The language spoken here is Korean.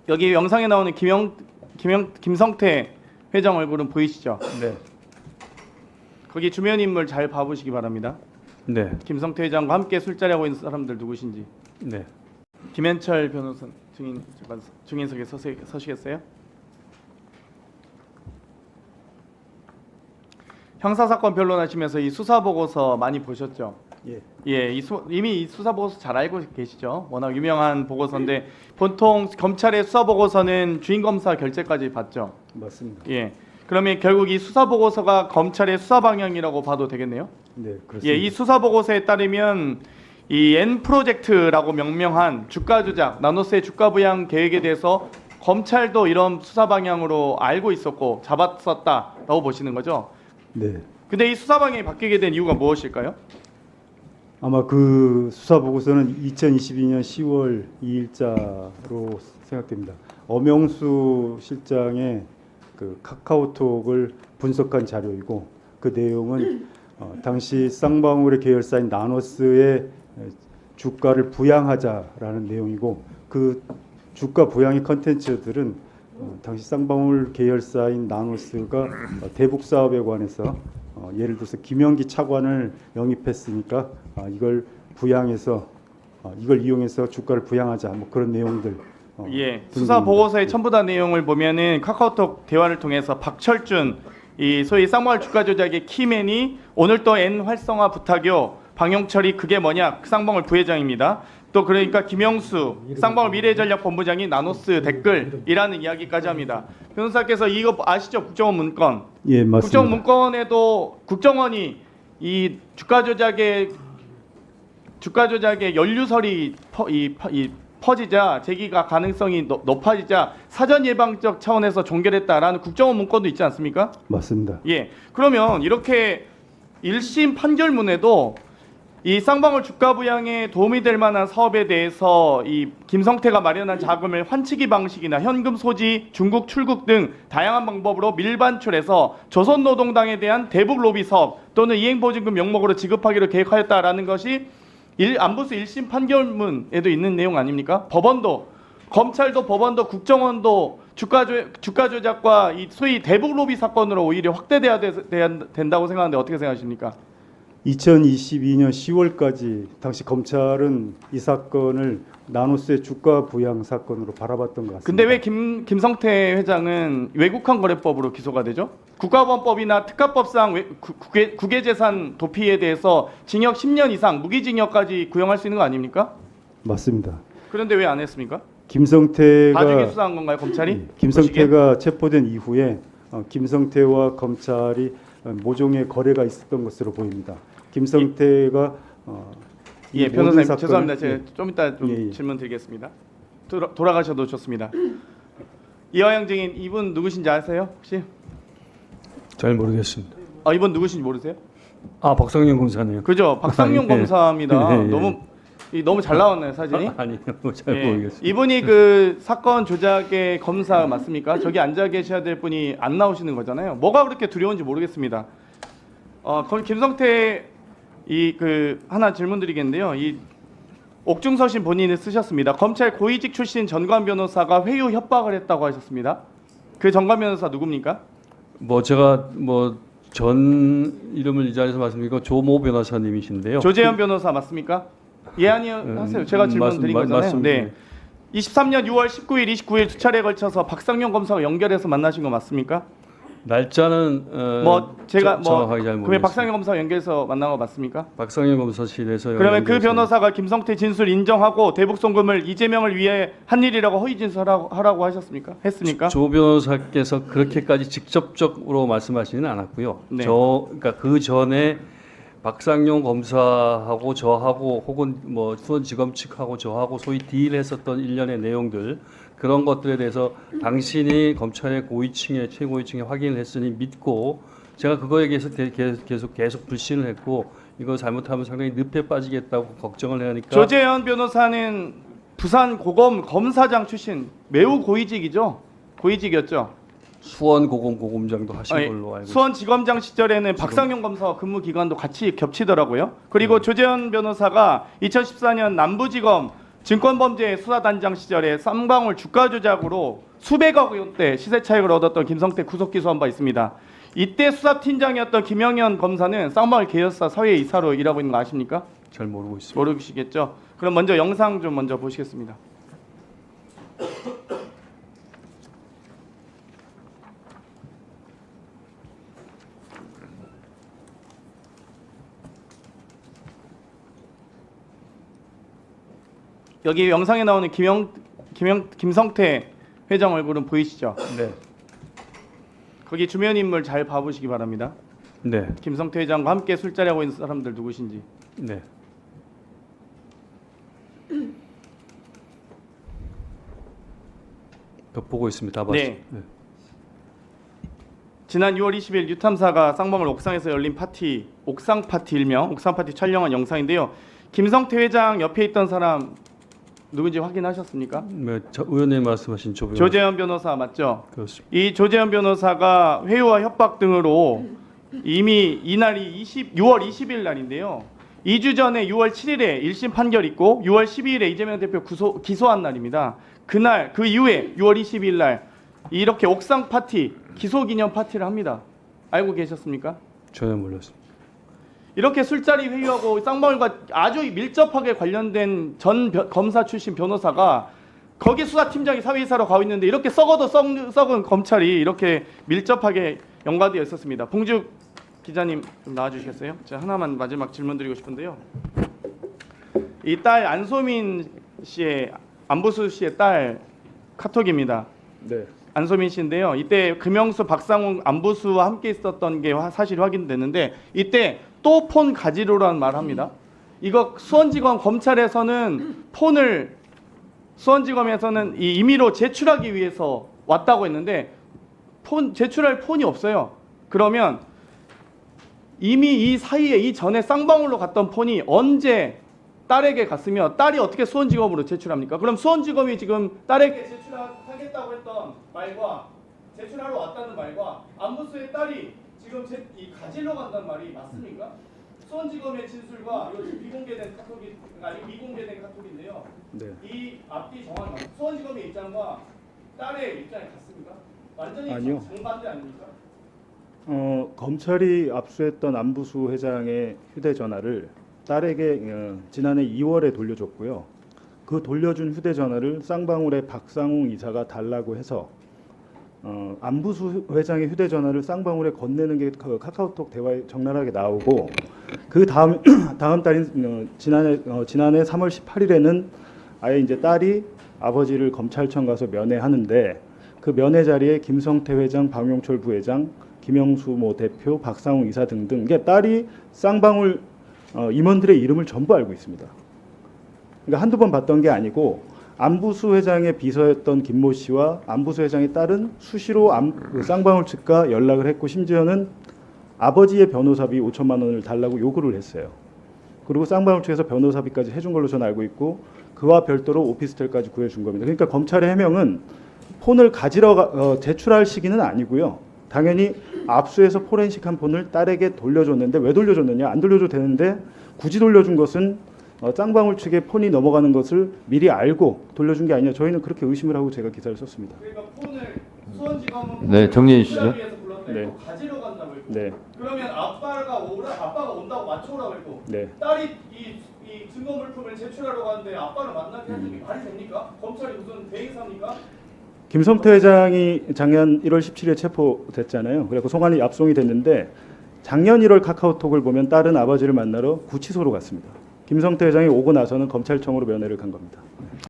여기 영상에 나오는 김성태 회장 얼굴은 보이시죠? 네. 거기 주변 인물 잘 봐보시기 바랍니다. 네. 김성태 회장과 함께 술자리하고 있는 사람들 누구신지. 네. 김현철 변호사 증인석에 서시겠어요? 형사사건 변론하시면서 이 수사 보고서 많이 보셨죠? 예. 예, 이미 이 수사 보고서 잘 알고 계시죠? 워낙 유명한 보고서인데 보통 검찰의 수사 보고서는 주임 검사 결재까지 받죠. 맞습니다. 예. 그러면 결국 이 수사 보고서가 검찰의 수사 방향이라고 봐도 되겠네요. 네, 그렇습니다. 예, 이 수사 보고서에 따르면 이 N 프로젝트라고 명명한 주가 조작, 나노스의 주가 부양 계획에 대해서 검찰도 이런 수사 방향으로 알고 있었고 잡았었다라고 보시는 거죠. 네. 근데 이 수사 방향이 바뀌게 된 이유가 무엇일까요? 아마 그 수사 보고서는 2022년 10월 2일자로 생각됩니다. 엄영수 실장의 그 카카오톡을 분석한 자료이고 그 내용은 당시 쌍방울의 계열사인 나노스의 주가를 부양하자라는 내용이고 그 주가 부양의 컨텐츠들은 당시 쌍방울 계열사인 나노스가 대북 사업에 관해서 예를 들어서 김영기 차관을 영입했으니까 이걸 부양해서 이걸 이용해서 주가를 부양하자 뭐 그런 내용들. 예, 수사 보고서의 첨부 다 내용을 보면은 카카오톡 대화를 통해서 박철준 이 소위 쌍방울 주가 조작의 키맨이 오늘 또 N 활성화 부탁요 방영철이 그게 뭐냐 쌍방울 부회장입니다. 또 그러니까 김영수 쌍방울 미래전략본부장이 나노스 댓글이라는 이야기까지 합니다. 변호사께서 이거 아시죠? 국정원 문건. 예, 맞습니다. 국정원 문건에도 국정원이 이 주가 조작의 연루설이 퍼지자 제기가 가능성이 높아지자 사전 예방적 차원에서 종결했다라는 국정원 문건도 있지 않습니까? 맞습니다. 예. 그러면 이렇게 1심 판결문에도 이 쌍방울 주가 부양에 도움이 될 만한 사업에 대해서 이 김성태가 마련한 자금을 환치기 방식이나 현금 소지, 중국 출국 등 다양한 방법으로 밀반출해서 조선노동당에 대한 대북 로비 사업 또는 이행보증금 명목으로 지급하기로 계획하였다라는 것이 안보수 1심 판결문에도 있는 내용 아닙니까? 법원도 검찰도 법원도 국정원도 주가 조작과 이 소위 대북 로비 사건으로 오히려 확대돼야 된다고 생각하는데 어떻게 생각하십니까? 2022년 10월까지 당시 검찰은 이 사건을 나노스의 주가 부양 사건으로 바라봤던 것 같습니다. 근데 왜 김성태 회장은 외국환 거래법으로 기소가 되죠? 국가보안법이나 특가법상 국외재산 도피에 대해서 징역 10년 이상 무기징역까지 구형할 수 있는 거 아닙니까? 맞습니다. 그런데 왜 안 했습니까? 김성태가 나중에 수사한 건가요, 검찰이? 김성태가 체포된 이후에 김성태와 검찰이 모종의 거래가 있었던 것으로 보입니다. 김성태가 예, 변호사님 죄송합니다. 제가 좀 이따 좀 질문 드리겠습니다. 돌아가셔도 좋습니다. 이화영 증인 이분 누구신지 아세요? 혹시? 잘 모르겠습니다. 이분 누구신지 모르세요? 아, 박상영 검사네요. 그죠? 박상용 검사입니다. 예. 너무 잘 나왔나요, 사진이? 아니요, 잘 모르겠습니다. 이분이 그 사건 조작의 검사 맞습니까? 저기 앉아 계셔야 될 분이 안 나오시는 거잖아요. 뭐가 그렇게 두려운지 모르겠습니다. 김성태 하나 질문 드리겠는데요. 이 옥중서신 본인이 쓰셨습니다. 검찰 고위직 출신 전관 변호사가 회유 협박을 했다고 하셨습니다. 그 전관 변호사 누굽니까? 제가 전 이름을 이 자리에서 말씀드리고 조모 변호사님이신데요. 조재현 변호사 맞습니까? 예, 아니요 하세요. 제가 질문 드린 거잖아요. 맞습니다. 네. 23년 6월 19일, 29일 두 차례에 걸쳐서 박상용 검사와 연결해서 만나신 거 맞습니까? 날짜는 제가 정확하게 잘 그러면 모르겠습니다. 박상용 검사 연결해서 만난 거 맞습니까? 박상영 검사실에서 그러면 그 연결해서 변호사가 김성태 진술 인정하고 대북 송금을 이재명을 위해 한 일이라고 허위 진술하라고 하셨습니까? 했습니까? 조 변호사께서 그렇게까지 직접적으로 말씀하시지는 않았고요. 네. 그러니까 그 전에 박상용 검사하고 저하고 혹은 수원지검 측하고 저하고 소위 딜했었던 일련의 내용들 그런 것들에 대해서 당신이 검찰의 고위층에 최고위층에 확인을 했으니 믿고 제가 그거에 대해서 계속 불신을 했고 이거 잘못하면 상당히 늪에 빠지겠다고 걱정을 하니까 조재현 변호사는 부산 고검 검사장 출신 매우 고위직이었죠. 수원 고검장도 하신 걸로 알고 있습니다. 수원지검장 시절에는 박상용 검사와 근무 기간도 같이 겹치더라고요. 그리고 조재현 변호사가 2014년 남부지검 증권범죄 수사단장 시절에 쌍방울 주가 조작으로 수백억 원대 시세 차익을 얻었던 김성태 구속 기소한 바 있습니다. 이때 수사팀장이었던 김영현 검사는 쌍방울 계열사 사회 이사로 일하고 있는 거 아십니까? 잘 모르고 있습니다. 모르시겠죠? 그럼 먼저 영상 좀 먼저 보시겠습니다. 여기 영상에 나오는 김성태 회장 얼굴은 보이시죠? 네. 거기 주변 인물 잘 봐보시기 바랍니다. 네. 김성태 회장과 함께 술자리하고 있는 사람들 누구신지. 네. 보고 있습니다. 다 봤습니다. 네. 지난 6월 20일 유탐사가 쌍방울 옥상에서 열린 파티, 옥상 파티 일명 옥상 파티 촬영한 영상인데요. 김성태 회장 옆에 있던 사람 누군지 확인하셨습니까? 네, 의원님 말씀하신 조재현 변호사 맞죠? 그렇습니다. 이 조재현 변호사가 회유와 협박 등으로 이미 이날이 6월 20일 날인데요. 2주 전에 6월 7일에 1심 판결 있고 6월 12일에 이재명 대표 기소한 날입니다. 그날 그 이후에 6월 22일 날 이렇게 옥상 파티 기소 기념 파티를 합니다. 알고 계셨습니까? 전혀 몰랐습니다. 이렇게 술자리 회유하고 쌍방울과 아주 밀접하게 관련된 전 검사 출신 변호사가 거기 수사팀장이 사회이사로 가고 있는데 이렇게 썩어도 썩은 검찰이 이렇게 밀접하게 연관되어 있었습니다. 봉죽 기자님 좀 나와주시겠어요? 제가 하나만 마지막 질문 드리고 싶은데요. 이 딸 안소민 씨의 안부수 씨의 딸 카톡입니다. 네. 안소민 씨인데요. 이때 금영수, 박상훈, 안부수와 함께 있었던 게 사실 확인됐는데 이때 또 폰 가지로라는 말을 합니다. 이거 수원지검 검찰에서는 폰을 수원지검에서는 이 임의로 제출하기 위해서 왔다고 했는데 제출할 폰이 없어요. 그러면 이미 이 사이에 이 전에 쌍방울로 갔던 폰이 언제 딸에게 갔으며 딸이 어떻게 수원지검으로 제출합니까? 그럼 수원지검이 지금 딸에게 제출하겠다고 했던 말과 제출하러 왔다는 말과 안부수의 딸이 지금 이 가지러 간다는 말이 맞습니까? 수원지검의 진술과 미공개된 카톡이 아니 미공개된 카톡인데요. 네. 이 앞뒤 정확히 맞습니다. 수원지검의 입장과 딸의 입장이 같습니까? 완전히 아니요. 정반대 아닙니까? 검찰이 압수했던 안부수 회장의 휴대전화를 딸에게 지난해 2월에 돌려줬고요. 그 돌려준 휴대전화를 쌍방울의 박상웅 이사가 달라고 해서 안부수 회장의 휴대전화를 쌍방울에 건네는 게 그 카카오톡 대화에 적나라하게 나오고 그 다음 달인 지난해 3월 18일에는 아예 이제 딸이 아버지를 검찰청 가서 면회하는데 그 면회 자리에 김성태 회장, 박용철 부회장, 김영수 모 대표, 박상웅 이사 등등 이게 딸이 쌍방울 임원들의 이름을 전부 알고 있습니다. 그러니까 한두 번 봤던 게 아니고 안부수 회장의 비서였던 김모 씨와 안부수 회장의 딸은 수시로 그 쌍방울 측과 연락을 했고 심지어는 아버지의 변호사비 5천만 원을 달라고 요구를 했어요. 그리고 쌍방울 측에서 변호사비까지 해준 걸로 저는 알고 있고 그와 별도로 오피스텔까지 구해준 겁니다. 그러니까 검찰의 해명은 폰을 제출할 시기는 아니고요. 당연히 압수해서 포렌식한 폰을 딸에게 돌려줬는데 왜 돌려줬느냐? 안 돌려줘도 되는데 굳이 돌려준 것은 쌍방울 측에 폰이 넘어가는 것을 미리 알고 돌려준 게 아니냐. 저희는 그렇게 의심을 하고 제가 기사를 썼습니다. 그러니까 폰을 수원지검은 네, 정리해 주시죠. 위해서 불렀다 네. 했고 가지러 간다고 했고 네. 그러면 아빠가 온다고 맞춰오라고 했고 네. 딸이 이 증거 물품을 제출하러 가는데 아빠를 만나게 하는 게 말이 됩니까? 검찰이 무슨 대행사입니까? 김성태 회장이 작년 1월 17일에 체포됐잖아요. 그래서 송환이 압송이 됐는데 작년 1월 카카오톡을 보면 딸은 아버지를 만나러 구치소로 갔습니다. 김성태 회장이 오고 나서는 검찰청으로 면회를 간 겁니다.